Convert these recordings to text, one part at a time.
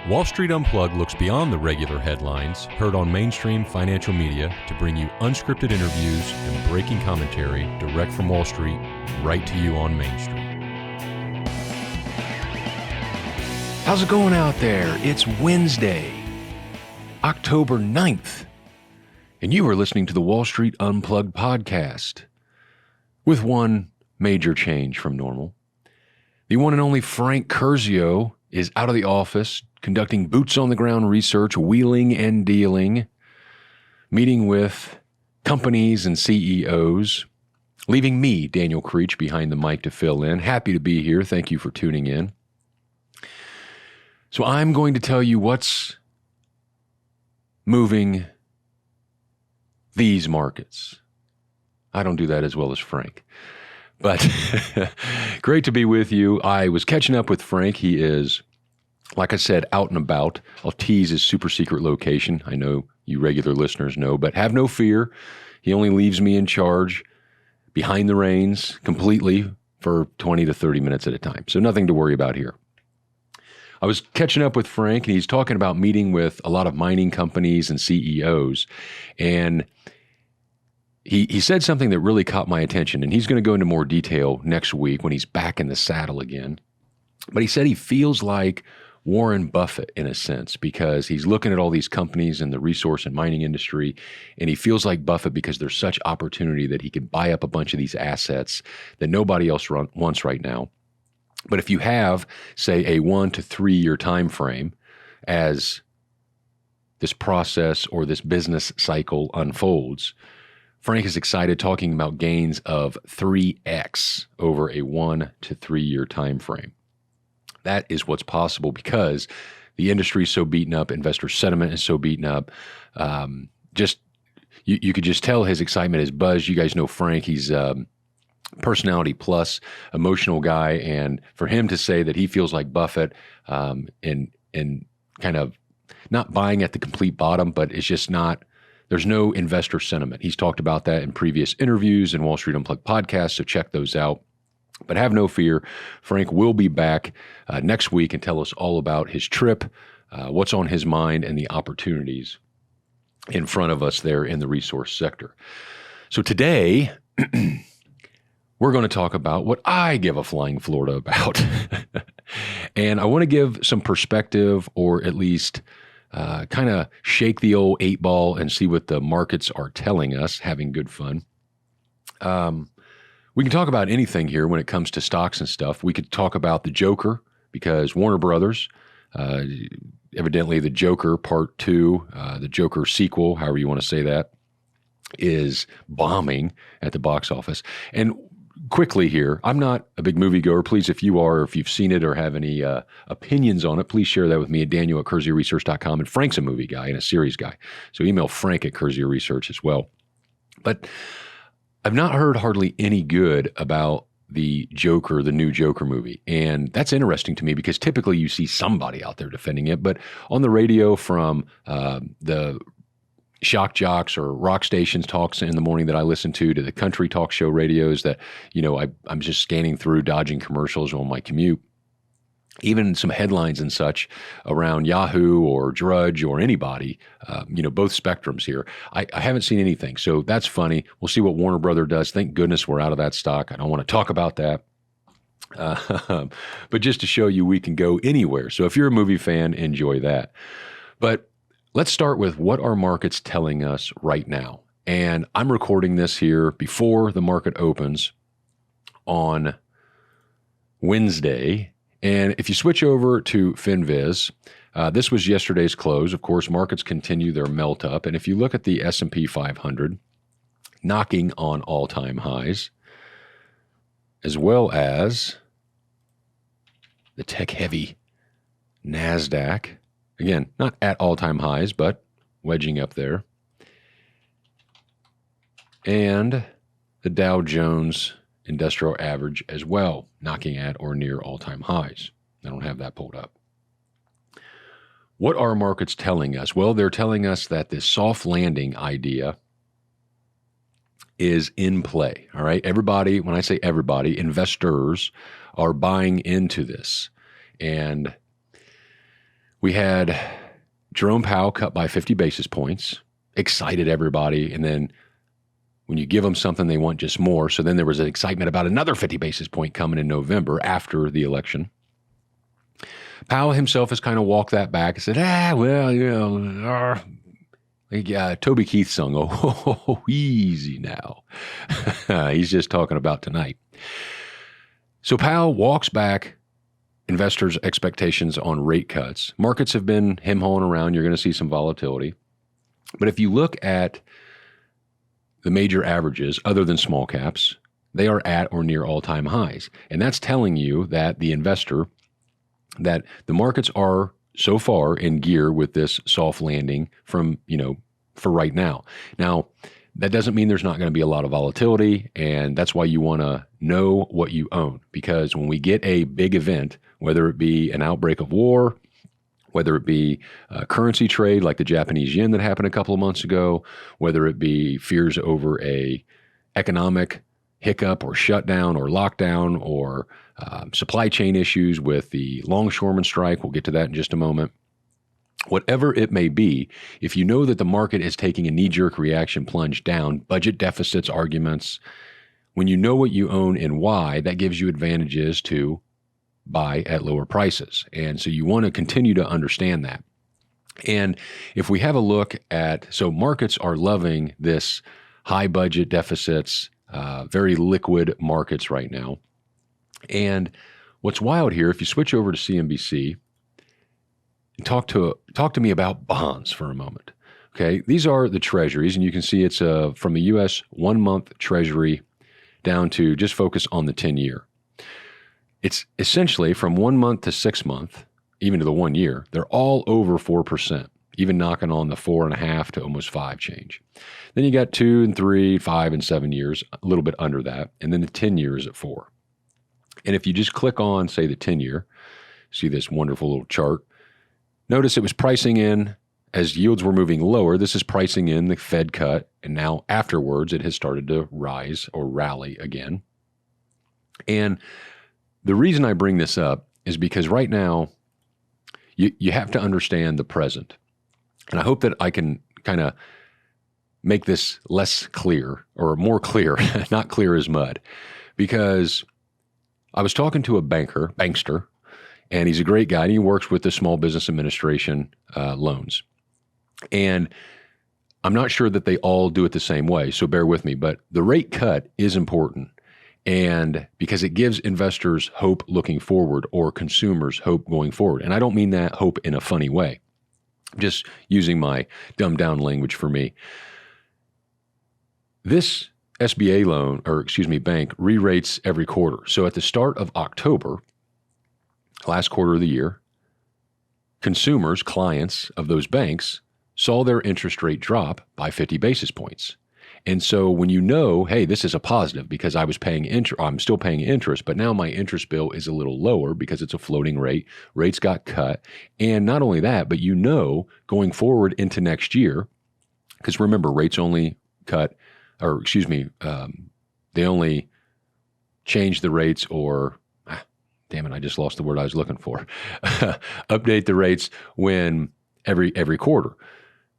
Wall Street Unplugged looks beyond the regular headlines heard on mainstream financial media to bring you unscripted interviews and breaking commentary direct from Wall Street right to you on Main Street. How's it going out there? It's Wednesday, October 9th, and you are listening to the Wall Street Unplugged podcast with one major change from normal. The one and only Frank Curzio is out of the office, conducting boots-on-the-ground research, wheeling and dealing, meeting with companies and CEOs, leaving me, Daniel Creech, behind the mic to fill in. Happy to be here. Thank you for tuning in. So I'm going to tell you what's moving these markets. I don't do that as well as Frank. But great to be with you. I was catching up with Frank. He is, like I said, out and about. I'll tease his super secret location. I know you regular listeners know, but have no fear. He only leaves me in charge behind the reins completely for 20 to 30 minutes at a time. So nothing to worry about here. I was catching up with Frank, and he's talking about meeting with a lot of mining companies and CEOs. And he said something that really caught my attention, and he's going to go into more detail next week when he's back in the saddle again. But he said he feels like Warren Buffett in a sense, because he's looking at all these companies in the resource and mining industry, and he feels like Buffett because there's such opportunity that he could buy up a bunch of these assets that nobody else wants right now. But if you have, say, a 1 to 3 year time frame as this process or this business cycle unfolds, Frank is excited talking about gains of 3x over a 1 to 3 year time frame. That is what's possible because the industry is so beaten up, investor sentiment is so beaten up. You could just tell his excitement, his buzz. You guys know Frank; he's personality plus emotional guy, and for him to say that he feels like Buffett, in kind of not buying at the complete bottom, but it's just not. There's no investor sentiment. He's talked about that in previous interviews and Wall Street Unplugged podcasts, so check those out. But have no fear, Frank will be back next week and tell us all about his trip, what's on his mind, and the opportunities in front of us there in the resource sector. So today, we're going to talk about what I give a flying Florida about. And I want to give some perspective, or at least kind of shake the old 8-ball and see what the markets are telling us, having good fun. We can talk about anything here when it comes to stocks and stuff. We could talk about the Joker because Warner Brothers, evidently the Joker Part 2, the Joker sequel, however you want to say that, is bombing at the box office. And quickly here, I'm not a big moviegoer. Please, if you are, or if you've seen it or have any opinions on it, please share that with me at Daniel@CurzioResearch.com. And Frank's a movie guy and a series guy, so email Frank at Curzio Research as well. But I've not heard hardly any good about the Joker, the new Joker movie. And that's interesting to me because typically you see somebody out there defending it. But on the radio from the shock jocks or rock stations talks in the morning that I listen to the country talk show radios that, I'm just scanning through, dodging commercials on my commute. Even some headlines and such around Yahoo or Drudge or anybody, both spectrums here. I haven't seen anything. So that's funny. We'll see what Warner Brother does. Thank goodness we're out of that stock. I don't want to talk about that. But just to show you we can go anywhere. So if you're a movie fan, enjoy that. But let's start with what are markets telling us right now. And I'm recording this here before the market opens on Wednesday. And if you switch over to FinViz, this was yesterday's close. Of course, markets continue their melt up. And if you look at the S&P 500, knocking on all-time highs, as well as the tech-heavy NASDAQ, again, not at all-time highs, but wedging up there, and the Dow Jones Industrial Average as well, knocking at or near all-time highs. I don't have that pulled up. What are markets telling us? Well, they're telling us that this soft landing idea is in play, all right? Everybody, when I say everybody, investors are buying into this. And We had Jerome Powell cut by 50 basis points, excited everybody, and then when you give them something, they want just more. So then there was an excitement about another 50 basis point coming in November after the election. Powell himself has kind of walked that back and said, Toby Keith sung, oh, easy now. He's just talking about tonight. So Powell walks back investors' expectations on rate cuts. Markets have been hem-hawing around. You're going to see some volatility. But if you look at the major averages, other than small caps, they are at or near all-time highs. And that's telling you that the investor, that the markets are so far in gear with this soft landing from, for right now. Now, that doesn't mean there's not going to be a lot of volatility, and that's why you want to know what you own. Because when we get a big event, whether it be an outbreak of war, whether it be a currency trade like the Japanese yen that happened a couple of months ago, whether it be fears over a economic hiccup or shutdown or lockdown or supply chain issues with the longshoreman strike, we'll get to that in just a moment. Whatever it may be, if you know that the market is taking a knee-jerk reaction plunge down, budget deficits, arguments, when you know what you own and why, that gives you advantages to buy at lower prices. And so you want to continue to understand that. And if we have a look at, so markets are loving this high budget deficits, very liquid markets right now. And what's wild here, if you switch over to CNBC, talk to me about bonds for a moment. Okay, these are the treasuries, and you can see it's from the U.S. 1-month treasury down to just focus on the 10-year. It's essentially from 1 month to 6 month, even to the 1 year, they're all over 4%, even knocking on the 4.5 to almost 5 change. Then you got 2 and 3, 5 and 7 years, a little bit under that, and then the 10 years at 4. And if you just click on, say, the 10-year, see this wonderful little chart. Notice it was pricing in as yields were moving lower. This is pricing in the Fed cut, and now afterwards it has started to rise or rally again. And the reason I bring this up is because right now you have to understand the present. And I hope that I can kind of make this less clear or more clear, not clear as mud, because I was talking to a bankster, and he's a great guy, and he works with the Small Business Administration loans. And I'm not sure that they all do it the same way, so bear with me. But the rate cut is important, and because it gives investors hope looking forward or consumers hope going forward. And I don't mean that hope in a funny way, just using my dumbed down language for me. This SBA bank re-rates every quarter. So at the start of October, last quarter of the year, consumers, clients of those banks, saw their interest rate drop by 50 basis points. And so when you know, hey, this is a positive because I was paying I'm still paying interest, but now my interest bill is a little lower because it's a floating rate. Rates got cut. And not only that, but you know, going forward into next year, because remember, rates only cut, they only change the rates or damn it, I just lost the word I was looking for. Update the rates when every quarter.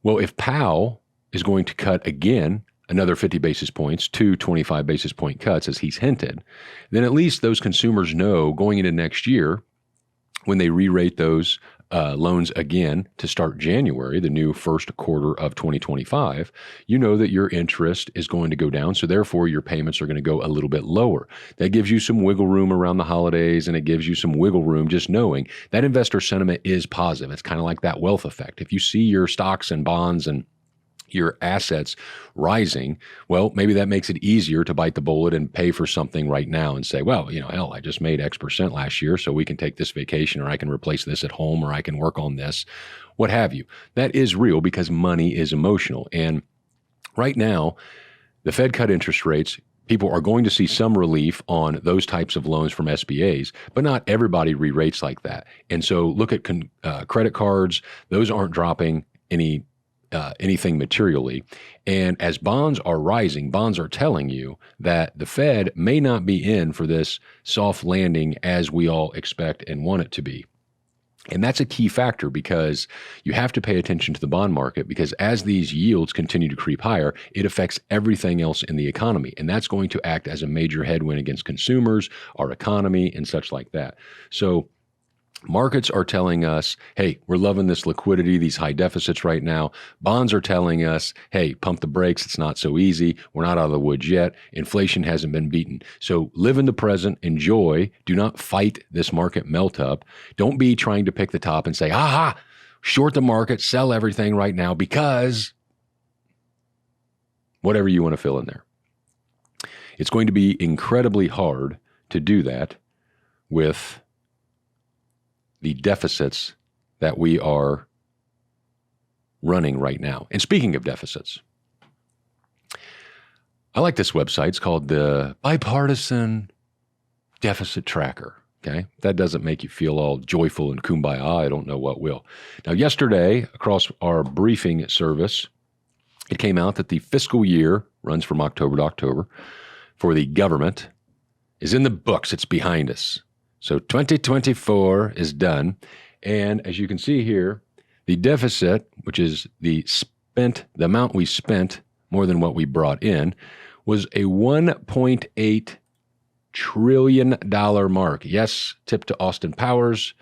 Well, if Powell is going to cut again another 50 basis points, 2 25 basis point cuts, as he's hinted, then at least those consumers know going into next year, when they re-rate those loans again to start January, the new first quarter of 2025, you know that your interest is going to go down. So therefore, your payments are going to go a little bit lower. That gives you some wiggle room around the holidays, and it gives you some wiggle room just knowing that investor sentiment is positive. It's kind of like that wealth effect. If you see your stocks and bonds and your assets rising, well, maybe that makes it easier to bite the bullet and pay for something right now and say, well, hell, I just made X% last year, so we can take this vacation, or I can replace this at home, or I can work on this, what have you. That is real because money is emotional. And right now, the Fed cut interest rates. People are going to see some relief on those types of loans from SBAs, but not everybody re-rates like that. And so look at credit cards. Those aren't dropping anything materially. And as bonds are rising, bonds are telling you that the Fed may not be in for this soft landing as we all expect and want it to be. And that's a key factor because you have to pay attention to the bond market, because as these yields continue to creep higher, it affects everything else in the economy. And that's going to act as a major headwind against consumers, our economy, and such like that. So markets are telling us, hey, we're loving this liquidity, these high deficits right now. Bonds are telling us, hey, pump the brakes. It's not so easy. We're not out of the woods yet. Inflation hasn't been beaten. So live in the present, enjoy. Do not fight this market melt up. Don't be trying to pick the top and say, aha, short the market, sell everything right now because whatever you want to fill in there. It's going to be incredibly hard to do that with the deficits that we are running right now. And speaking of deficits, I like this website. It's called the Bipartisan Deficit Tracker. Okay. That doesn't make you feel all joyful and kumbaya. I don't know what will. Now, yesterday, across our briefing service, it came out that the fiscal year runs from October to October for the government is in the books. It's behind us. So 2024 is done. And as you can see here, the deficit, which is the amount we spent more than what we brought in, was a $1.8 trillion mark. Yes, tip to Austin Powers.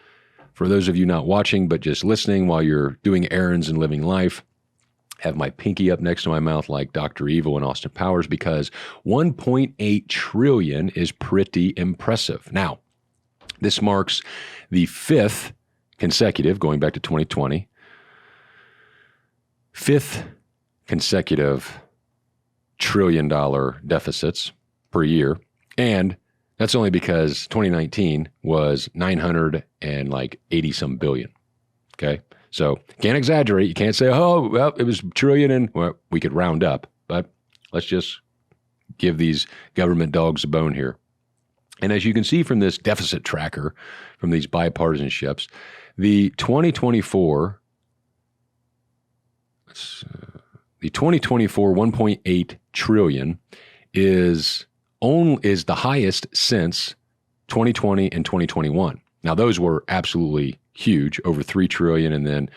For those of you not watching, but just listening while you're doing errands and living life, have my pinky up next to my mouth like Dr. Evil and Austin Powers, because 1.8 trillion is pretty impressive. Now, this marks the fifth consecutive, going back to 2020, fifth consecutive trillion-dollar deficits per year. And that's only because 2019 was 980-some billion. Okay? So can't exaggerate. You can't say, oh, well, it was trillion and well, we could round up. But let's just give these government dogs a bone here. And as you can see from this deficit tracker, from these bipartisanships, the 2024 1.8 trillion is the highest since 2020 and 2021. Now, those were absolutely huge, over 3 trillion, and then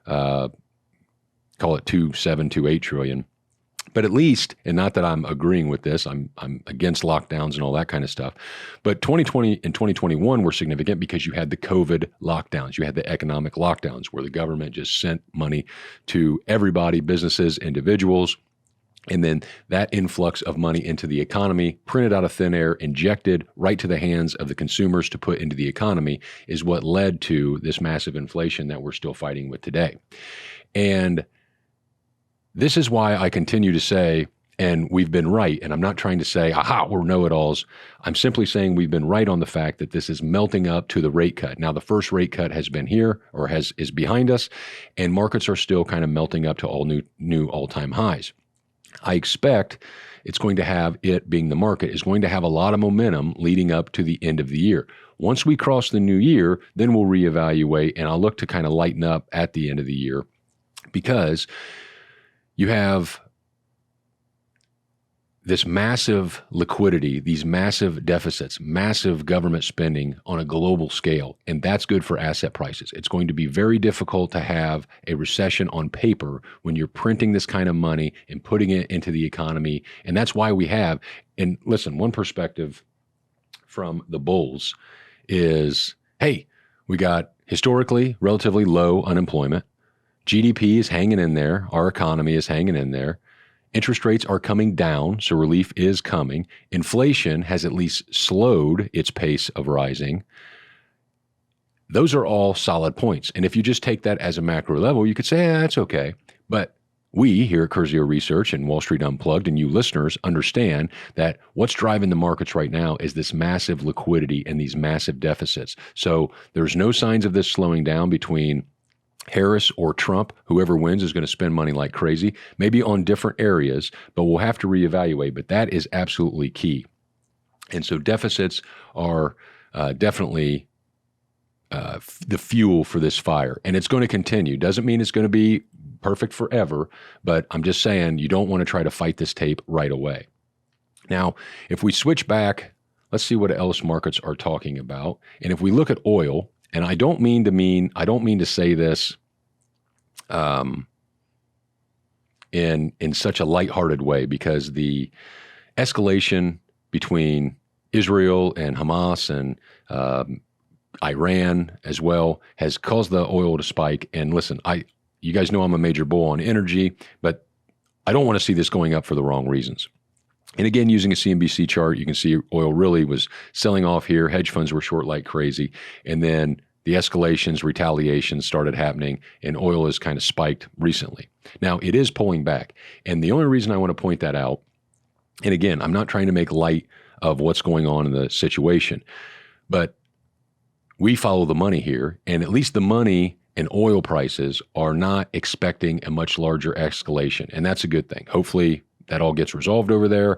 call it 2.728 trillion. But at least, and not that I'm agreeing with this, I'm against lockdowns and all that kind of stuff. But 2020 and 2021 were significant because you had the COVID lockdowns. You had the economic lockdowns where the government just sent money to everybody, businesses, individuals. And then that influx of money into the economy, printed out of thin air, injected right to the hands of the consumers to put into the economy, is what led to this massive inflation that we're still fighting with today. And this is why I continue to say, and we've been right, and I'm not trying to say, aha, we're know-it-alls. I'm simply saying we've been right on the fact that this is melting up to the rate cut. Now, the first rate cut has been here, or is behind us, and markets are still kind of melting up to all new all-time highs. I expect it's going to have, it being the market, is going to have a lot of momentum leading up to the end of the year. Once we cross the new year, then we'll reevaluate, and I'll look to kind of lighten up at the end of the year, because you have this massive liquidity, these massive deficits, massive government spending on a global scale, and that's good for asset prices. It's going to be very difficult to have a recession on paper when you're printing this kind of money and putting it into the economy, and that's why we have, and listen, one perspective from the bulls is, hey, we got historically relatively low unemployment. GDP is hanging in there. Our economy is hanging in there. Interest rates are coming down, so relief is coming. Inflation has at least slowed its pace of rising. Those are all solid points. And if you just take that as a macro level, you could say, that's okay. But we here at Curzio Research and Wall Street Unplugged, and you listeners, understand that what's driving the markets right now is this massive liquidity and these massive deficits. So there's no signs of this slowing down between Harris or Trump. Whoever wins is going to spend money like crazy, maybe on different areas, but we'll have to reevaluate. But that is absolutely key. And so deficits are definitely the fuel for this fire. And it's going to continue. Doesn't mean it's going to be perfect forever, but I'm just saying you don't want to try to fight this tape right away. Now, if we switch back, let's see what else markets are talking about. And if we look at oil, And I don't mean to say this in such a lighthearted way, because the escalation between Israel and Hamas and Iran as well has caused the oil to spike. And listen, you guys know I'm a major bull on energy, but I don't want to see this going up for the wrong reasons. And again, using a CNBC chart, you can see oil really was selling off here. Hedge funds were short like crazy. And then the escalations, retaliations started happening, and oil has kind of spiked recently. Now, it is pulling back. And the only reason I want to point that out, and again, I'm not trying to make light of what's going on in the situation, but we follow the money here, and at least the money and oil prices are not expecting a much larger escalation, and that's a good thing. Hopefully that all gets resolved over there.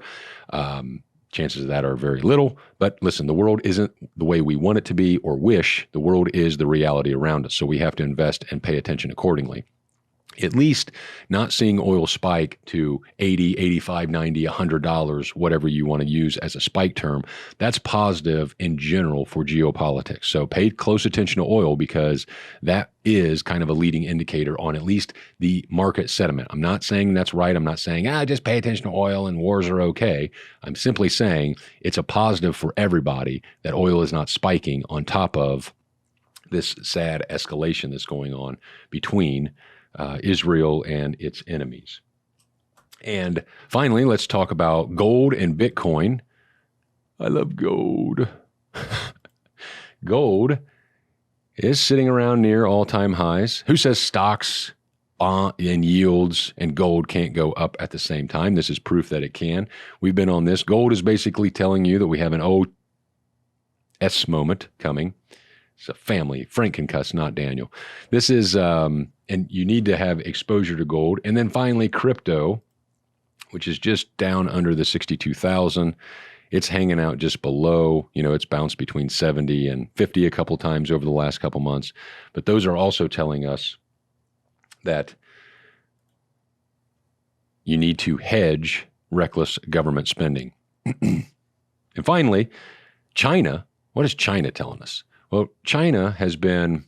Chances of that are very little, but listen, the world isn't the way we want it to be or wish. The world is the reality around us, so we have to invest and pay attention accordingly. At least not seeing oil spike to $80, $85, $90, $100, whatever you want to use as a spike term. That's positive in general for geopolitics. So pay close attention to oil, because that is kind of a leading indicator on at least the market sentiment. I'm not saying that's right. I'm not saying, just pay attention to oil and wars are okay. I'm simply saying it's a positive for everybody that oil is not spiking on top of this sad escalation that's going on between Israel and its enemies. And finally, let's talk about gold and Bitcoin. I love gold. Gold is sitting around near all-time highs. Who says stocks and yields and gold can't go up at the same time? This is proof that it can. We've been on this. Gold is basically telling you that we have an OS moment coming. It's a family. Frank can cuss, not Daniel. This is, and you need to have exposure to gold. And then finally, crypto, which is just down under the 62,000. It's hanging out just below. It's bounced between 70 and 50 a couple times over the last couple months. But those are also telling us that you need to hedge reckless government spending. And finally, China. What is China telling us? Well, China has been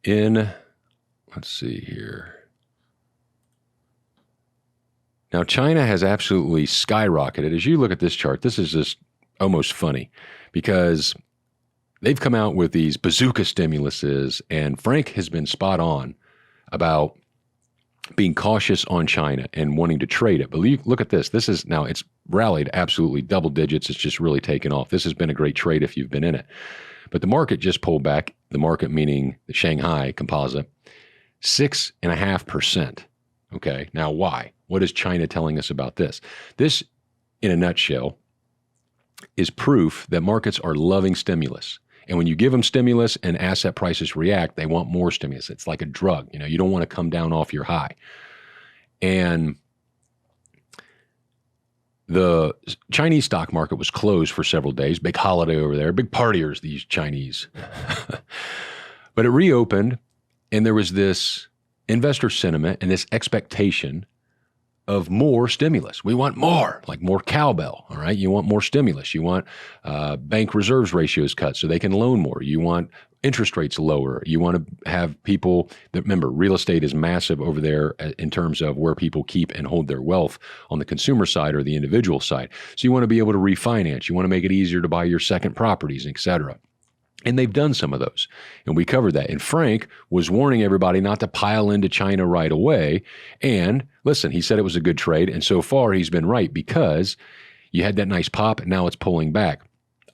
let's see here. Now, China has absolutely skyrocketed. As you look at this chart, this is just almost funny, because they've come out with these bazooka stimuluses, and Frank has been spot on about being cautious on China and wanting to trade it. But look at this. It's rallied absolutely double digits. It's just really taken off. This has been a great trade if you've been in it. But the market just pulled back, the market meaning the Shanghai Composite, 6.5%. Okay, now why? What is China telling us about this? This, in a nutshell, is proof that markets are loving stimulus. And when you give them stimulus and asset prices react, they want more stimulus. It's like a drug. You don't want to come down off your high. And the Chinese stock market was closed for several days. Big holiday over there. Big partiers, these Chinese. But it reopened, and there was this investor sentiment and this expectation of more stimulus. We want more, like more cowbell, all right? You want more stimulus. You want bank reserves ratios cut so they can loan more. You want interest rates lower. You want to have people that, remember, real estate is massive over there in terms of where people keep and hold their wealth on the consumer side or the individual side. So you want to be able to refinance. You want to make it easier to buy your second properties, et cetera. And they've done some of those, and we covered that. And Frank was warning everybody not to pile into China right away. And listen, he said it was a good trade, and so far he's been right, because you had that nice pop, and now it's pulling back.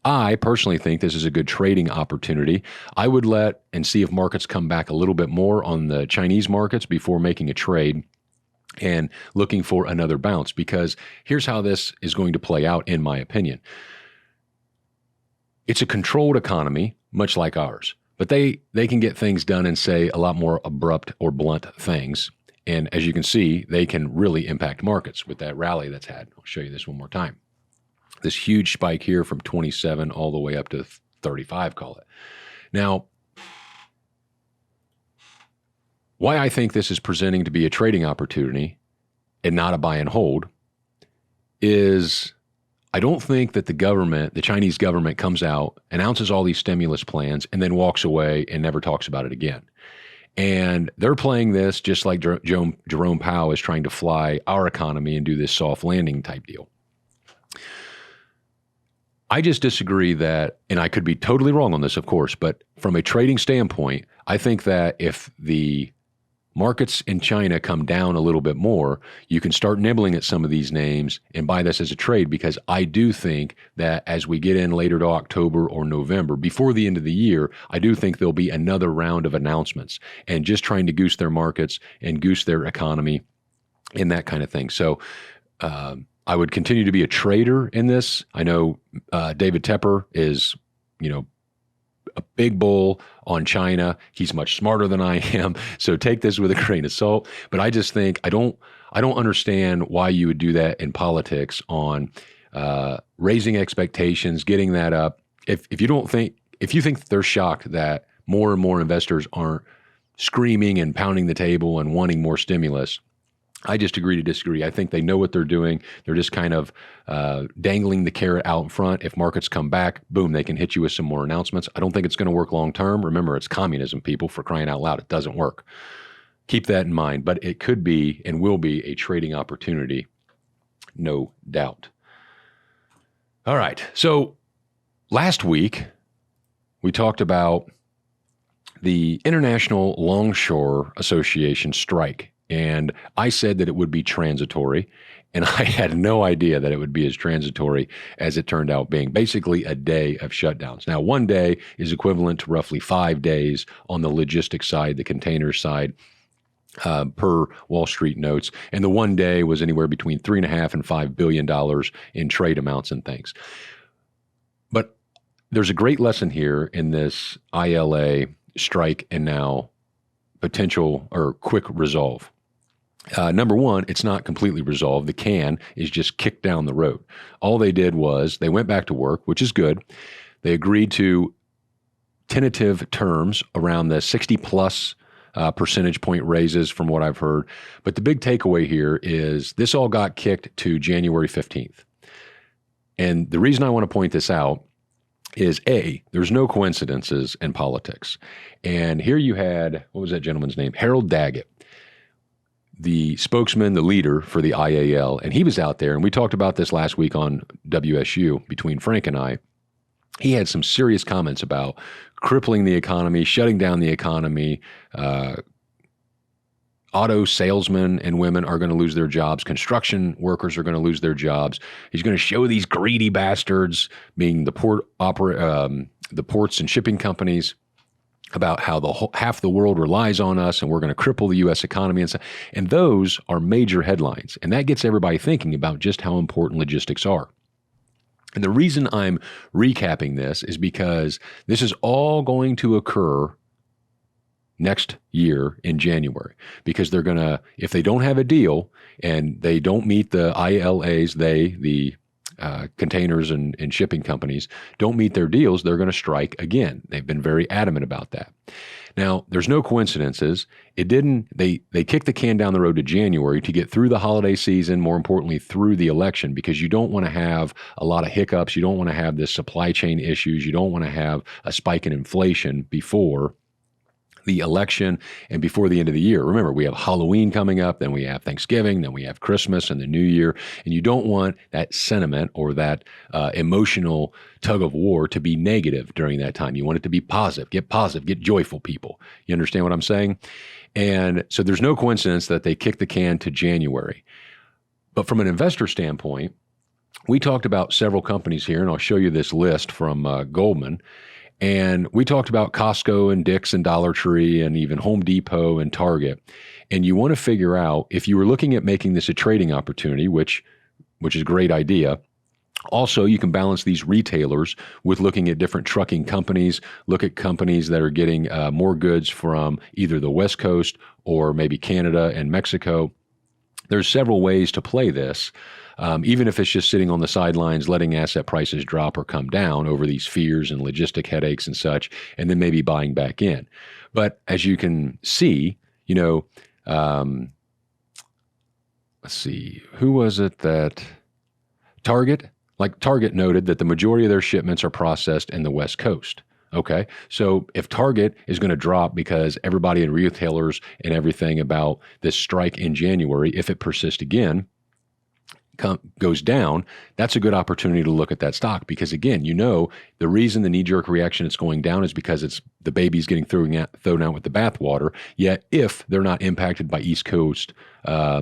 I personally think this is a good trading opportunity. I would let and see if markets come back a little bit more on the Chinese markets before making a trade and looking for another bounce, because here's how this is going to play out, in my opinion. It's a controlled economy, much like ours, but they can get things done and say a lot more abrupt or blunt things. And as you can see, they can really impact markets with that rally that's had. I'll show you this one more time. This huge spike here from 27 all the way up to 35, call it. Now, why I think this is presenting to be a trading opportunity and not a buy and hold is I don't think that the Chinese government comes out, announces all these stimulus plans, and then walks away and never talks about it again. And they're playing this just like Jerome Powell is trying to fly our economy and do this soft landing type deal. I just disagree that, and I could be totally wrong on this, of course, but from a trading standpoint, I think that if the markets in China come down a little bit more, you can start nibbling at some of these names and buy this as a trade, because I do think that as we get in later to October or November, before the end of the year, I do think there'll be another round of announcements and just trying to goose their markets and goose their economy and that kind of thing. So I would continue to be a trader in this. I know David Tepper is, a big bull on China. He's much smarter than I am. So take this with a grain of salt. But I just think I don't understand why you would do that in politics on raising expectations, getting that up. If you think they're shocked that more and more investors aren't screaming and pounding the table and wanting more stimulus, I just agree to disagree. I think they know what they're doing. They're just kind of dangling the carrot out in front. If markets come back, boom, they can hit you with some more announcements. I don't think it's going to work long term. Remember, it's communism, people, for crying out loud. It doesn't work. Keep that in mind. But it could be and will be a trading opportunity, no doubt. All right. So last week, we talked about the International Longshore Association strike. And I said that it would be transitory, and I had no idea that it would be as transitory as it turned out being. Basically a day of shutdowns. Now, one day is equivalent to roughly 5 days on the logistics side, the container side, per Wall Street notes. And the one day was anywhere between $3.5 and $5 billion in trade amounts and things. But there's a great lesson here in this ILA strike and now potential or quick resolve. Number one, it's not completely resolved. The can is just kicked down the road. All they did was they went back to work, which is good. They agreed to tentative terms around the 60 plus percentage point raises from what I've heard. But the big takeaway here is this all got kicked to January 15th. And the reason I want to point this out is there's no coincidences in politics. And here you had, what was that gentleman's name? Harold Daggett, the spokesman, the leader for the IAL. And he was out there, and we talked about this last week on WSU between Frank and I. He had some serious comments about crippling the economy, shutting down the economy. Auto salesmen and women are going to lose their jobs. Construction workers are going to lose their jobs. He's going to show these greedy bastards, being the ports and shipping companies, about how half the world relies on us and we're going to cripple the U.S. economy. And those are major headlines. And that gets everybody thinking about just how important logistics are. And the reason I'm recapping this is because this is all going to occur next year in January, because they're going to, if they don't have a deal and they don't meet the ILAs, the containers and shipping companies don't meet their deals, they're going to strike again. They've been very adamant about that. Now, there's no coincidences. They kicked the can down the road to January to get through the holiday season, more importantly, through the election, because you don't want to have a lot of hiccups. You don't want to have this supply chain issues. You don't want to have a spike in inflation before the election and before the end of the year. Remember, we have Halloween coming up, then we have Thanksgiving, then we have Christmas and the New Year, and you don't want that sentiment or that emotional tug of war to be negative during that time. You want it to be positive, get joyful, people. You understand what I'm saying? And so there's no coincidence that they kicked the can to January. But from an investor standpoint, we talked about several companies here, and I'll show you this list from Goldman. And we talked about Costco and Dick's and Dollar Tree and even Home Depot and Target. And you want to figure out, if you were looking at making this a trading opportunity, which is a great idea. Also, you can balance these retailers with looking at different trucking companies, look at companies that are getting more goods from either the West Coast or maybe Canada and Mexico. There's several ways to play this. Even if it's just sitting on the sidelines, letting asset prices drop or come down over these fears and logistic headaches and such, and then maybe buying back in. But as you can see, let's see, who was it that Target like Target noted that the majority of their shipments are processed in the West Coast. Okay, so if Target is going to drop because everybody in retailers and everything about this strike in January, if it persists again, goes down, that's a good opportunity to look at that stock because, again, the reason the knee-jerk reaction is going down is because it's the baby's getting thrown out with the bathwater. Yet if they're not impacted by East Coast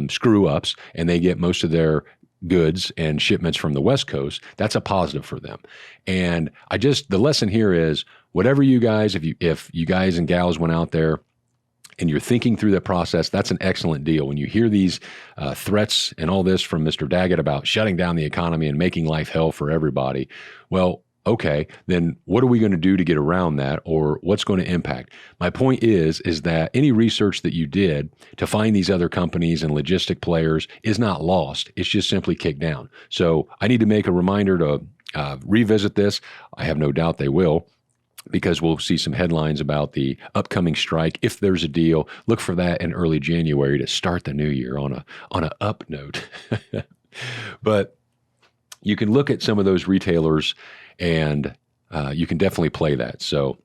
screw-ups and they get most of their goods and shipments from the West Coast, that's a positive for them. And the lesson here is whatever you guys, if you guys and gals went out there and you're thinking through that process, that's an excellent deal. When you hear these threats and all this from Mr. Daggett about shutting down the economy and making life hell for everybody, well, okay, then what are we going to do to get around that, or what's going to impact? My point is that any research that you did to find these other companies and logistic players is not lost. It's just simply kicked down. So I need to make a reminder to revisit this. I have no doubt they will, because we'll see some headlines about the upcoming strike. If there's a deal, look for that in early January to start the new year on a up note. But you can look at some of those retailers and you can definitely play that. So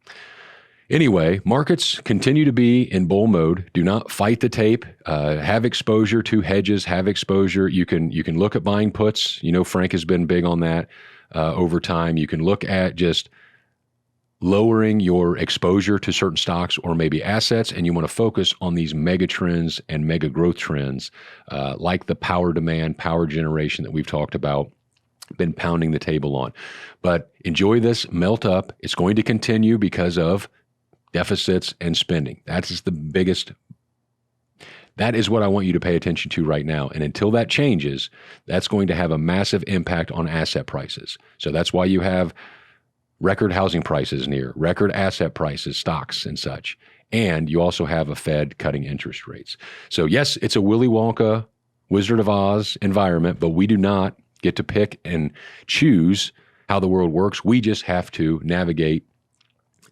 anyway, markets continue to be in bull mode. Do not fight the tape. Have exposure to hedges. Have exposure. You can look at buying puts. Frank has been big on that over time. You can look at just lowering your exposure to certain stocks or maybe assets, and you want to focus on these mega trends and mega growth trends like the power demand, power generation that we've talked about, been pounding the table on. But enjoy this melt up. It's going to continue because of deficits and spending. That is what I want you to pay attention to right now. And until that changes, that's going to have a massive impact on asset prices. So that's why you have record housing prices near, record asset prices, stocks and such. And you also have a Fed cutting interest rates. So yes, it's a Willy Wonka, Wizard of Oz environment, but we do not get to pick and choose how the world works. We just have to navigate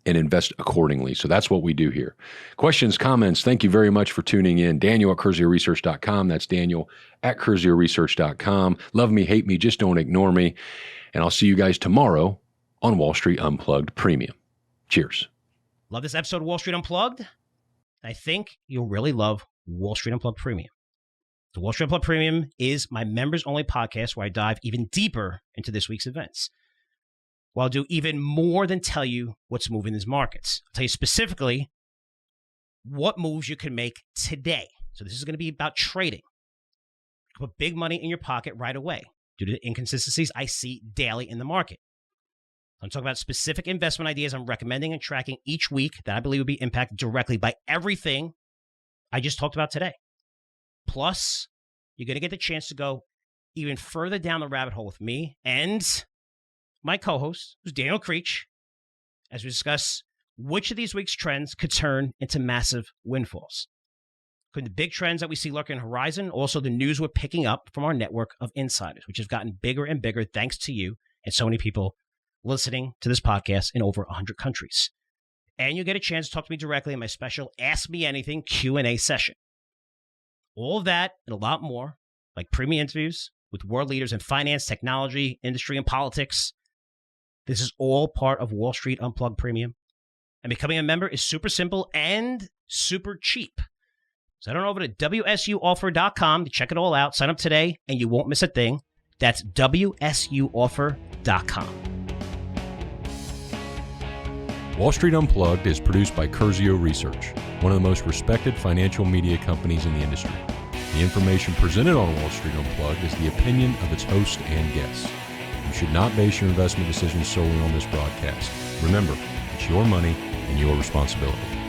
and invest accordingly. So that's what we do here. Questions, comments, thank you very much for tuning in. Daniel at CurzioResearch.com. That's Daniel at CurzioResearch.com. Love me, hate me, just don't ignore me. And I'll see you guys tomorrow on Wall Street Unplugged Premium. Cheers. Love this episode of Wall Street Unplugged? I think you'll really love Wall Street Unplugged Premium. The Wall Street Unplugged Premium is my members-only podcast where I dive even deeper into this week's events. Well, I'll do even more than tell you what's moving these markets. I'll tell you specifically what moves you can make today. So this is going to be about trading. Put big money in your pocket right away due to the inconsistencies I see daily in the market. I'm talking about specific investment ideas I'm recommending and tracking each week that I believe will be impacted directly by everything I just talked about today. Plus, you're going to get the chance to go even further down the rabbit hole with me and my co-host, who's Daniel Creech, as we discuss which of these week's trends could turn into massive windfalls. Could the big trends that we see lurking on the horizon, also the news we're picking up from our network of insiders, which has gotten bigger and bigger thanks to you and so many people listening to this podcast in over 100 countries. And you get a chance to talk to me directly in my special Ask Me Anything Q&A session. All of that and a lot more, like premium interviews with world leaders in finance, technology, industry, and politics. This is all part of Wall Street Unplugged Premium. And becoming a member is super simple and super cheap. So head on over to WSUoffer.com to check it all out. Sign up today and you won't miss a thing. That's WSUoffer.com. Wall Street Unplugged is produced by Curzio Research, one of the most respected financial media companies in the industry. The information presented on Wall Street Unplugged is the opinion of its host and guests. You should not base your investment decisions solely on this broadcast. Remember, it's your money and your responsibility.